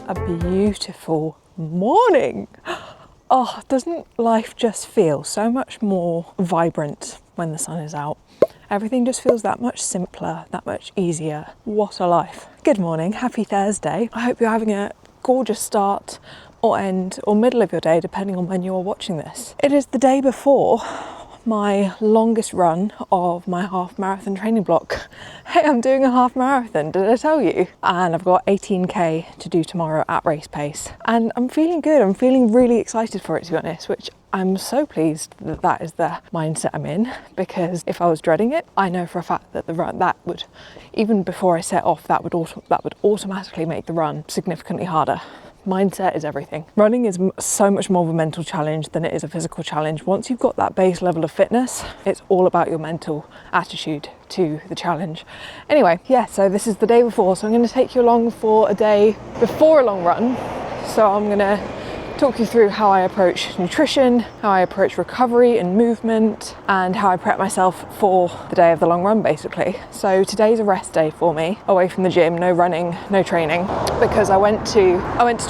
a beautiful morning. Oh, doesn't life just feel so much more vibrant when the sun is out? Everything just feels that much simpler, that much easier. What a life. Good morning, happy Thursday. I hope you're having a gorgeous start or end or middle of your day, depending on when you're watching this. It is the day before my longest run of my half marathon training block. Hey, I'm doing a half marathon, did I tell you? And I've got 18k to do tomorrow at race pace. And I'm feeling good, I'm feeling really excited for it, to be honest, which I'm so pleased that that is the mindset I'm in, because if I was dreading it, I know for a fact that the run, that would, even before I set off, that would automatically make the run significantly harder. Mindset is everything. Running is so much more of a mental challenge than it is a physical challenge. Once you've got that base level of fitness, it's all about your mental attitude to the challenge. Anyway, yeah, so this is the day before, so I'm going to take you along for a day before a long run. So I'm going to talk you through how I approach nutrition, how I approach recovery and movement, and how I prep myself for the day of the long run, basically. So today's a rest day for me, away from the gym, no running, no training, because I went to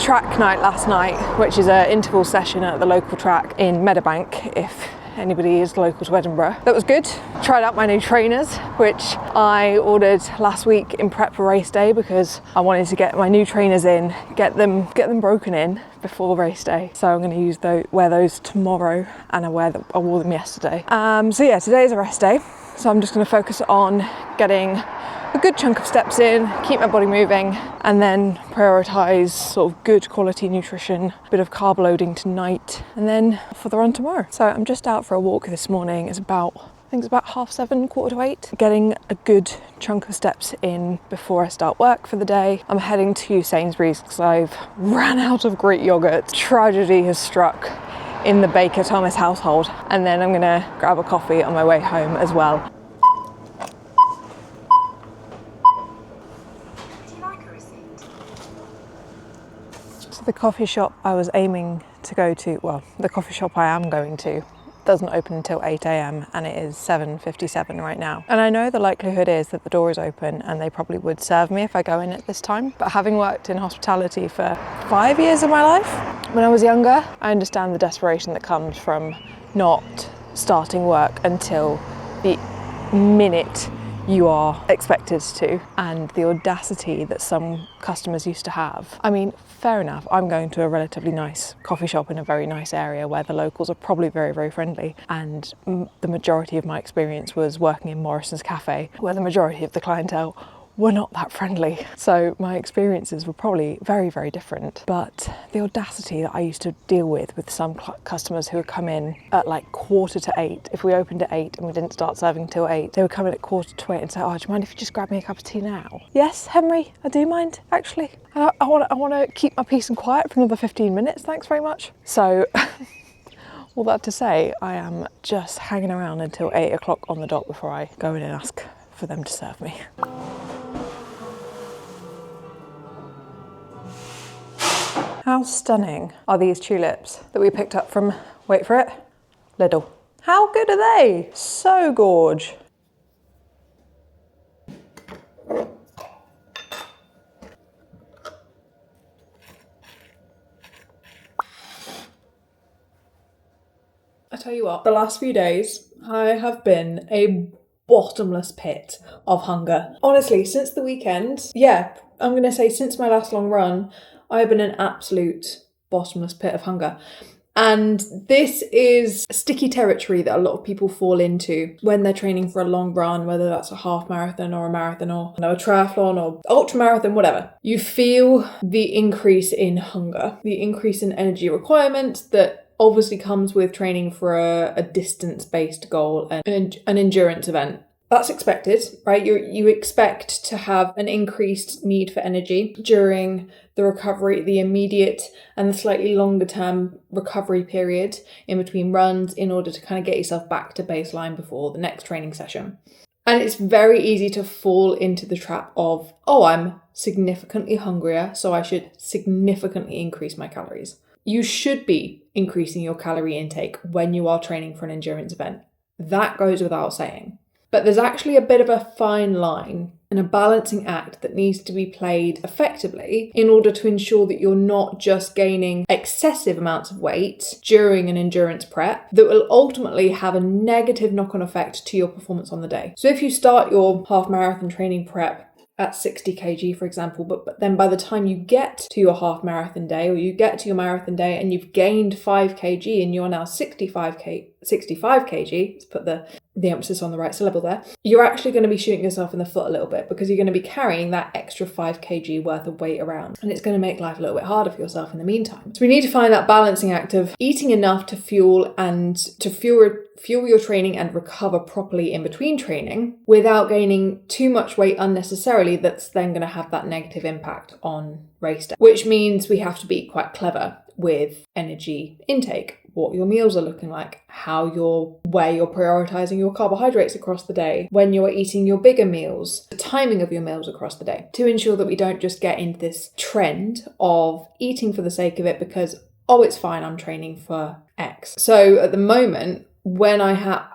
track night last night, which is an interval session at the local track in Meadowbank, if anybody is local to Edinburgh. That was good. Tried out my new trainers, which I ordered last week in prep for race day, because I wanted to get my new trainers in, get them broken in before race day. So I'm going to wear those tomorrow, and I wore them yesterday. So yeah, today is a rest day. So I'm just going to focus on getting a good chunk of steps in, keep my body moving, and then prioritise sort of good quality nutrition, a bit of carb loading tonight, and then for the run tomorrow. So I'm just out for a walk this morning. It's about 7:30, 7:45, getting a good chunk of steps in before I start work for the day. I'm heading to Sainsbury's because I've ran out of Greek yogurt. Tragedy has struck in the Baker Thomas household, and then I'm gonna grab a coffee on my way home as well. The coffee shop I was aiming to go to, well, the coffee shop I am going to, doesn't open until 8 a.m. and it is 7:57 right now. And I know the likelihood is that the door is open and they probably would serve me if I go in at this time. But having worked in hospitality for 5 years of my life, when I was younger, I understand the desperation that comes from not starting work until the minute you are expected to, and the audacity that some customers used to have. I mean, fair enough, I'm going to a relatively nice coffee shop in a very nice area where the locals are probably very, very friendly, and the majority of my experience was working in Morrison's Cafe, where the majority of the clientele were not that friendly. So my experiences were probably very, very different. But the audacity that I used to deal with some customers who would come in at like 7:45. If we opened at 8 and we didn't start serving till 8, they would come in at 7:45 and say, "Oh, do you mind if you just grab me a cup of tea now?" Yes, Henry, I do mind, actually. I want to keep my peace and quiet for another 15 minutes, thanks very much. So all that to say, I am just hanging around until 8 o'clock on the dot before I go in and ask for them to serve me. How stunning are these tulips that we picked up from, wait for it, Lidl. How good are they? So gorge. I tell you what, the last few days I have been a bottomless pit of hunger. Honestly, since the weekend, yeah, I'm going to say since my last long run, I've been an absolute bottomless pit of hunger. And this is sticky territory that a lot of people fall into when they're training for a long run, whether that's a half marathon or a marathon or a triathlon or ultra marathon, whatever. You feel the increase in hunger, the increase in energy requirements that obviously comes with training for a distance-based goal and an endurance event. That's expected, right? You expect to have an increased need for energy during the recovery, the immediate and the slightly longer term recovery period in between runs, in order to kind of get yourself back to baseline before the next training session. And it's very easy to fall into the trap of, oh, I'm significantly hungrier, so I should significantly increase my calories. You should be increasing your calorie intake when you are training for an endurance event. That goes without saying. But there's actually a bit of a fine line and a balancing act that needs to be played effectively in order to ensure that you're not just gaining excessive amounts of weight during an endurance prep that will ultimately have a negative knock-on effect to your performance on the day. So if you start your half marathon training prep at 60 kg, for example, but then by the time you get to your half marathon day, or you get to your marathon day and you've gained 5 kg and you're now 65 kg, let's put the emphasis on the right syllable there, you're actually going to be shooting yourself in the foot a little bit, because you're going to be carrying that extra 5 kg worth of weight around, and it's going to make life a little bit harder for yourself in the meantime. So we need to find that balancing act of eating enough to fuel your training and recover properly in between training without gaining too much weight unnecessarily that's then going to have that negative impact on race day, which means we have to be quite clever with energy intake, what your meals are looking like, where you're prioritizing your carbohydrates across the day, when you're eating your bigger meals, the timing of your meals across the day, to ensure that we don't just get into this trend of eating for the sake of it because, oh, it's fine, I'm training for X. So at the moment,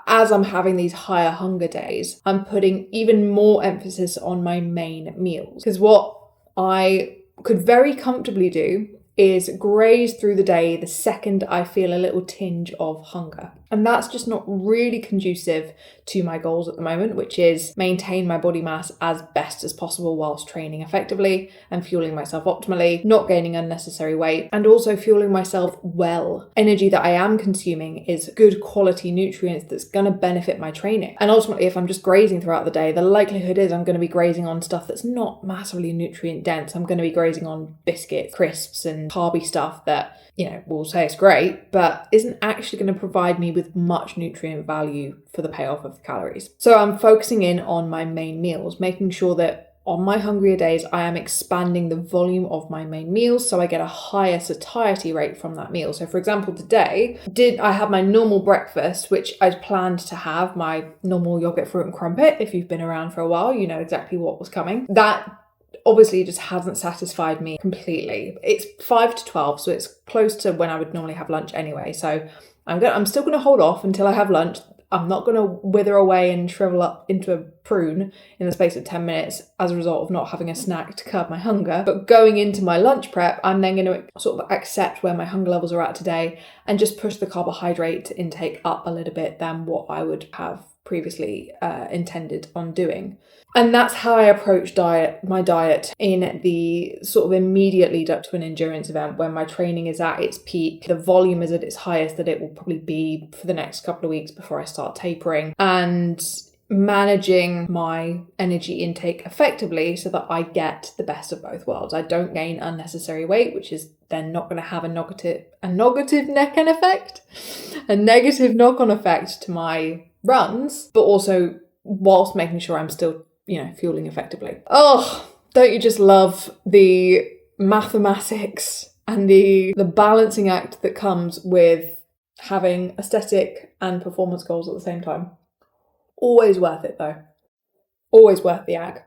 as I'm having these higher hunger days, I'm putting even more emphasis on my main meals, because what I could very comfortably do is graze through the day the second I feel a little tinge of hunger. And that's just not really conducive to my goals at the moment, which is maintain my body mass as best as possible whilst training effectively and fueling myself optimally, not gaining unnecessary weight, and also fueling myself well. Energy that I am consuming is good quality nutrients that's going to benefit my training. And ultimately, if I'm just grazing throughout the day, the likelihood is I'm going to be grazing on stuff that's not massively nutrient dense. I'm going to be grazing on biscuits, crisps, and carby stuff that, will say it's great, but isn't actually going to provide me with much nutrient value for the payoff of the calories. So I'm focusing in on my main meals, making sure that on my hungrier days, I am expanding the volume of my main meals so I get a higher satiety rate from that meal. So for example, today, I had my normal breakfast, which I'd planned to have, my normal yogurt, fruit and crumpet. If you've been around for a while, you know exactly what was coming. That obviously just hasn't satisfied me completely. It's 5 to 12, so it's close to when I would normally have lunch anyway. So I'm still going to hold off until I have lunch. I'm not going to wither away and shrivel up into a prune in the space of 10 minutes as a result of not having a snack to curb my hunger. But going into my lunch prep, I'm then going to sort of accept where my hunger levels are at today and just push the carbohydrate intake up a little bit than what I would have previously intended on doing. And that's how I approach my diet in the sort of immediate lead up to an endurance event, when my training is at its peak, the volume is at its highest that it will probably be for the next couple of weeks before I start tapering, and managing my energy intake effectively so that I get the best of both worlds. I don't gain unnecessary weight, which is then not going to have a negative knock-on effect to my runs, but also whilst making sure I'm still fueling effectively. Oh, don't you just love the mathematics and the balancing act that comes with having aesthetic and performance goals at the same time? Always worth it though. Always worth the ag.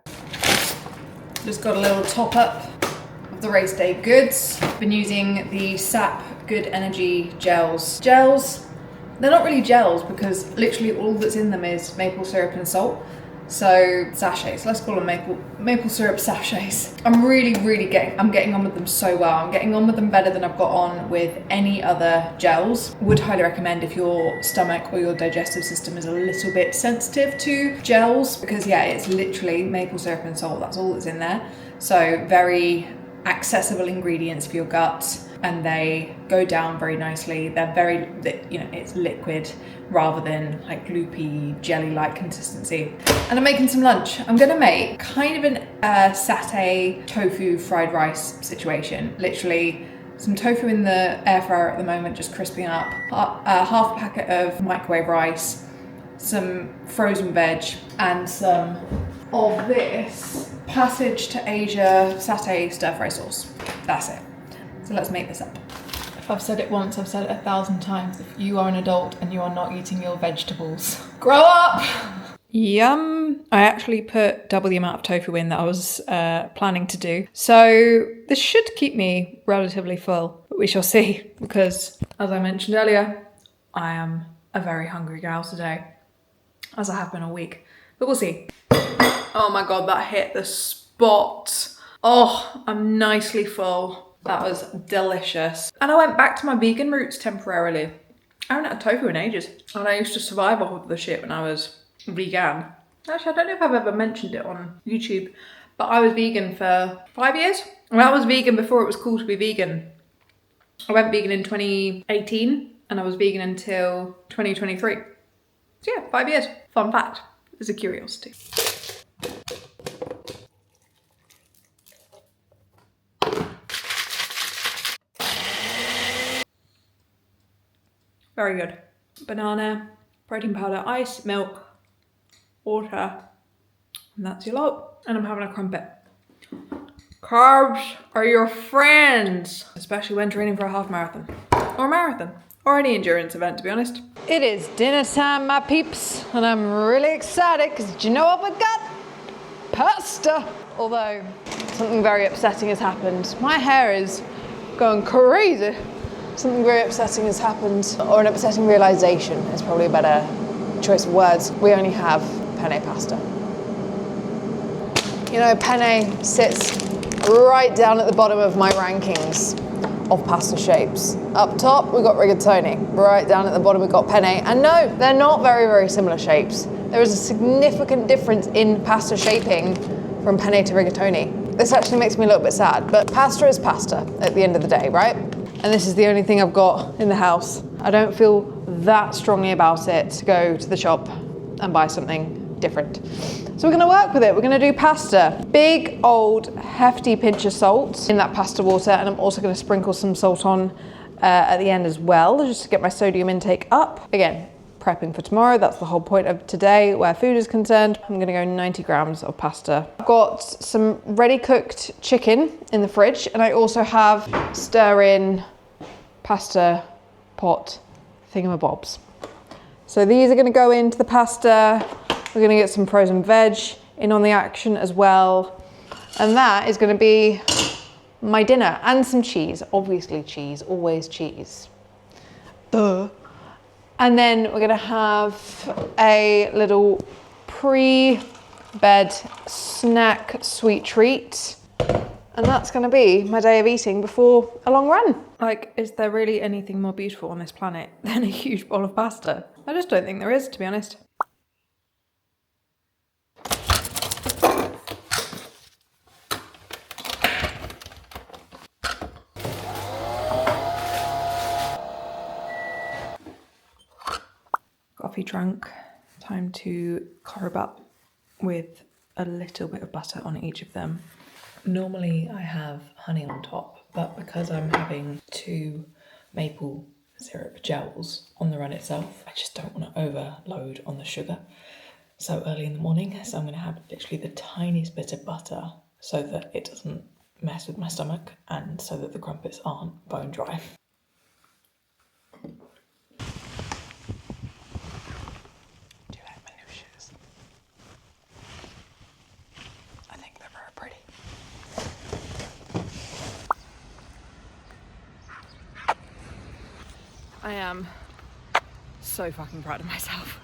Just got a little top up of the race day goods. Been using the SAP Good Energy gels. They're not really gels because literally all that's in them is maple syrup and salt. So sachets, let's call them maple syrup sachets. I'm getting on with them so well. I'm getting on with them better than I've got on with any other gels. Would highly recommend if your stomach or your digestive system is a little bit sensitive to gels, because it's literally maple syrup and salt. That's all that's in there. So very accessible ingredients for your gut, and they go down very nicely. They're very, it's liquid rather than like gloopy jelly-like consistency. And I'm making some lunch. I'm gonna make kind of an satay tofu fried rice situation. Literally some tofu in the air fryer at the moment, just crisping up. Half a packet of microwave rice, some frozen veg, and some of this Passage to Asia satay stir-fry sauce. That's it. So let's make this up. If I've said it once, I've said it 1,000 times. If you are an adult and you are not eating your vegetables, grow up! Yum! I actually put double the amount of tofu in that I was planning to do. So this should keep me relatively full, but we shall see, because as I mentioned earlier, I am a very hungry gal today, as I have been all week. But we'll see. Oh my God, that hit the spot. Oh, I'm nicely full. That was delicious. And I went back to my vegan roots temporarily. I haven't had tofu in ages. And I used to survive all of the shit when I was vegan. Actually, I don't know if I've ever mentioned it on YouTube, but I was vegan for 5 years. And I was vegan before it was cool to be vegan. I went vegan in 2018 and I was vegan until 2023. So yeah, 5 years. Fun fact. It's a curiosity. Very good. Banana, protein powder, ice, milk, water, and that's your lot. And I'm having a crumpet. Carbs are your friends, especially when training for a half marathon or a marathon or any endurance event, to be honest. It is dinner time, my peeps, and I'm really excited because do you know what we got? Pasta. Although something very upsetting has happened. My hair is going crazy. Something very upsetting has happened, or an upsetting realization is probably a better choice of words. We only have penne pasta. You know, penne sits right down at the bottom of my rankings of pasta shapes. Up top, we've got rigatoni. Right down at the bottom, we've got penne. And no, they're not very, very similar shapes. There is a significant difference in pasta shaping from penne to rigatoni. This actually makes me a little bit sad, but pasta is pasta at the end of the day, right? And this is the only thing I've got in the house. I don't feel that strongly about it to go to the shop and buy something different. So we're gonna work with it. We're gonna do pasta. Big, old, hefty pinch of salt in that pasta water, and I'm also gonna sprinkle some salt on at the end as well, just to get my sodium intake up. Again, prepping for tomorrow. That's the whole point of today where food is concerned. I'm gonna go 90 grams of pasta. I've got some ready cooked chicken in the fridge, and I also have stir-in pasta pot thingamabobs. So these are gonna go into the pasta. We're gonna get some frozen veg in on the action as well. And that is gonna be my dinner, and some cheese, obviously cheese, always cheese. Duh. And then we're gonna have a little pre-bed snack sweet treat. And that's gonna be my day of eating before a long run. Like, is there really anything more beautiful on this planet than a huge bowl of pasta? I just don't think there is, to be honest. Coffee drunk. Time to carb up with a little bit of butter on each of them. Normally I have honey on top, but because I'm having 2 maple syrup gels on the run itself, I just don't want to overload on the sugar so early in the morning. So I'm going to have literally the tiniest bit of butter so that it doesn't mess with my stomach and so that the crumpets aren't bone dry. I am so fucking proud of myself.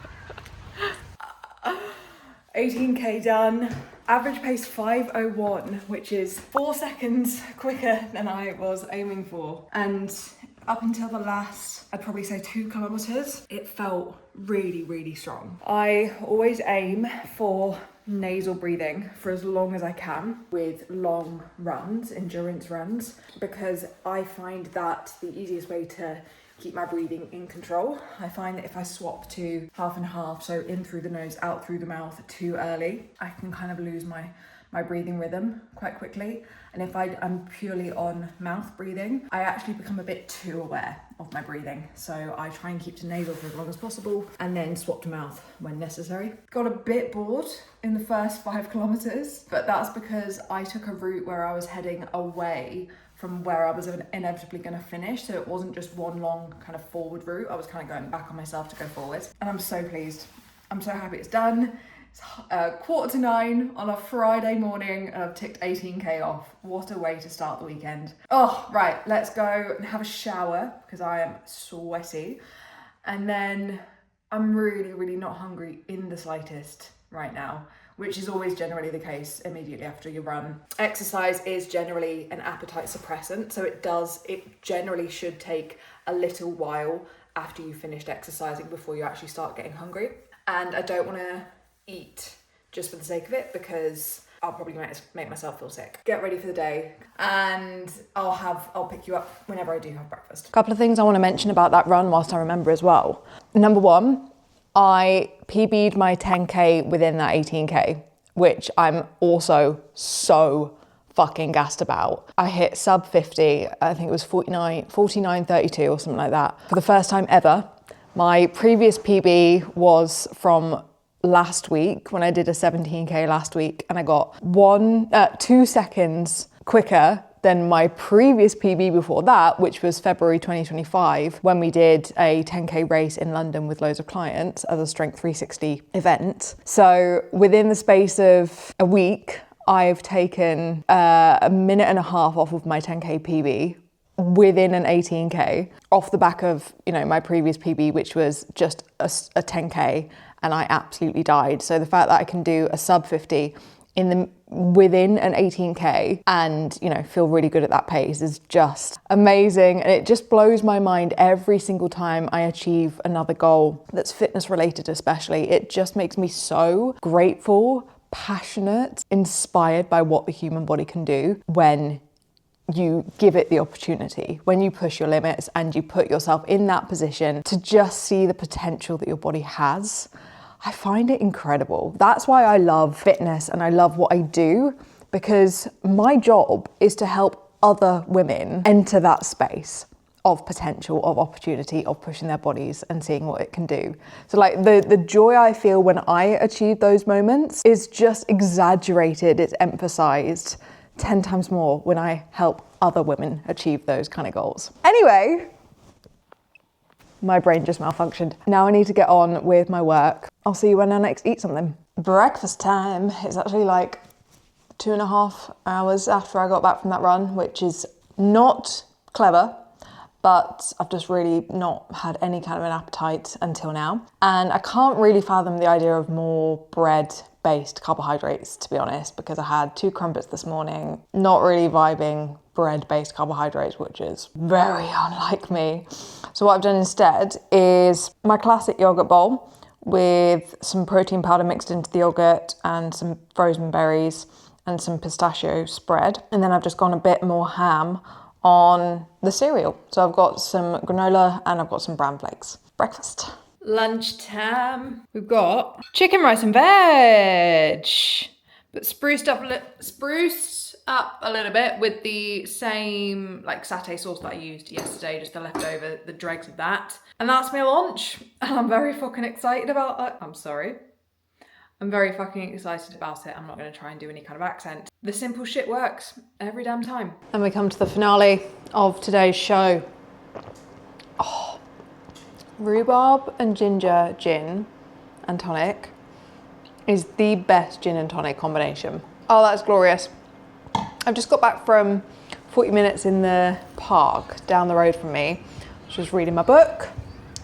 18k done, average pace 5:01, which is 4 seconds quicker than I was aiming for. And up until the last, I'd probably say 2 kilometers, it felt really, really strong. I always aim for nasal breathing for as long as I can with long runs, endurance runs, because I find that the easiest way to keep my breathing in control. I find that if I swap to half and half, so in through the nose, out through the mouth too early, I can kind of lose my breathing rhythm quite quickly. And if I'm purely on mouth breathing, I actually become a bit too aware of my breathing. So I try and keep to nasal for as long as possible and then swap to mouth when necessary. Got a bit bored in the first 5 kilometers, but that's because I took a route where I was heading away from where I was inevitably going to finish. So it wasn't just one long kind of forward route. I was kind of going back on myself to go forward. And I'm so pleased. I'm so happy it's done. It's 8:45 on a Friday morning and I've ticked 18k off. What a way to start the weekend. Oh, right, let's go and have a shower because I am sweaty. And then I'm really, really not hungry in the slightest right now, which is always generally the case immediately after you run. Exercise is generally an appetite suppressant, so it generally should take a little while after you've finished exercising before you actually start getting hungry. And I don't want to eat just for the sake of it, because I'll probably make myself feel sick. Get ready for the day, and I'll pick you up whenever I do have breakfast. A couple of things I want to mention about that run whilst I remember as well. Number one, I PB'd my 10K within that 18K, which I'm also so fucking gassed about. I hit sub 50, I think it was 49.32 or something like that, for the first time ever. My previous PB was from last week, when I did a 17K last week, and I got 2 seconds quicker than my previous PB before that, which was February 2025, when we did a 10K race in London with loads of clients as a Strength 360 event. So within the space of a week, I've taken a minute and a half off of my 10K PB within an 18K, off the back of, my previous PB, which was just a 10K, and I absolutely died. So the fact that I can do a sub 50 within an 18K and, feel really good at that pace is just amazing. And it just blows my mind every single time I achieve another goal that's fitness related, especially. It just makes me so grateful, passionate, inspired by what the human body can do when you give it the opportunity, when you push your limits and you put yourself in that position to just see the potential that your body has. I find it incredible. That's why I love fitness and I love what I do, because my job is to help other women enter that space of potential, of opportunity, of pushing their bodies and seeing what it can do. So like the joy I feel when I achieve those moments is just exaggerated, it's emphasized 10 times more when I help other women achieve those kind of goals. Anyway, my brain just malfunctioned. Now I need to get on with my work. I'll see you when I next eat something. Breakfast time. It's actually like 2.5 hours after I got back from that run, which is not clever, but I've just really not had any kind of an appetite until now. And I can't really fathom the idea of more bread-based carbohydrates, to be honest, because I had 2 crumpets this morning, not really vibing bread-based carbohydrates, which is very unlike me. So what I've done instead is my classic yogurt bowl with some protein powder mixed into the yogurt and some frozen berries and some pistachio spread. And then I've just gone a bit more ham on the cereal. So I've got some granola and I've got some bran flakes. Breakfast. Lunchtime. We've got chicken, rice and veg, but spruced up a little bit with the same like satay sauce that I used yesterday, just the leftover, the dregs of that. And that's my lunch. And I'm very fucking excited about that. I'm very fucking excited about it. I'm not going to try and do any kind of accent. The simple shit works every damn time. And we come to the finale of today's show. Oh, rhubarb and ginger gin and tonic is the best gin and tonic combination. Oh, that's glorious. I've just got back from 40 minutes in the park down the road from me, just reading my book,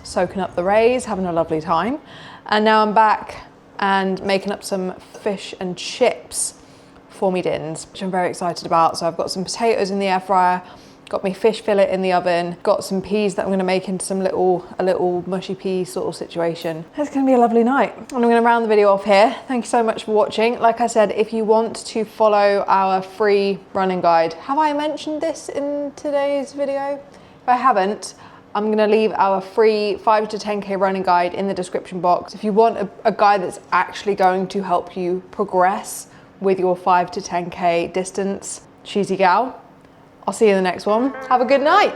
soaking up the rays, having a lovely time. And now I'm back and making up some fish and chips for me dins, which I'm very excited about. So I've got some potatoes in the air fryer, got my fish fillet in the oven, got some peas that I'm going to make into a little mushy pea sort of situation. It's going to be a lovely night. And I'm going to round the video off here. Thank you so much for watching. Like I said, if you want to follow our free running guide, have I mentioned this in today's video? If I haven't, I'm going to leave our free 5 to 10K running guide in the description box. If you want a guide that's actually going to help you progress with your 5 to 10K distance, cheesy gal. I'll see you in the next one. Have a good night.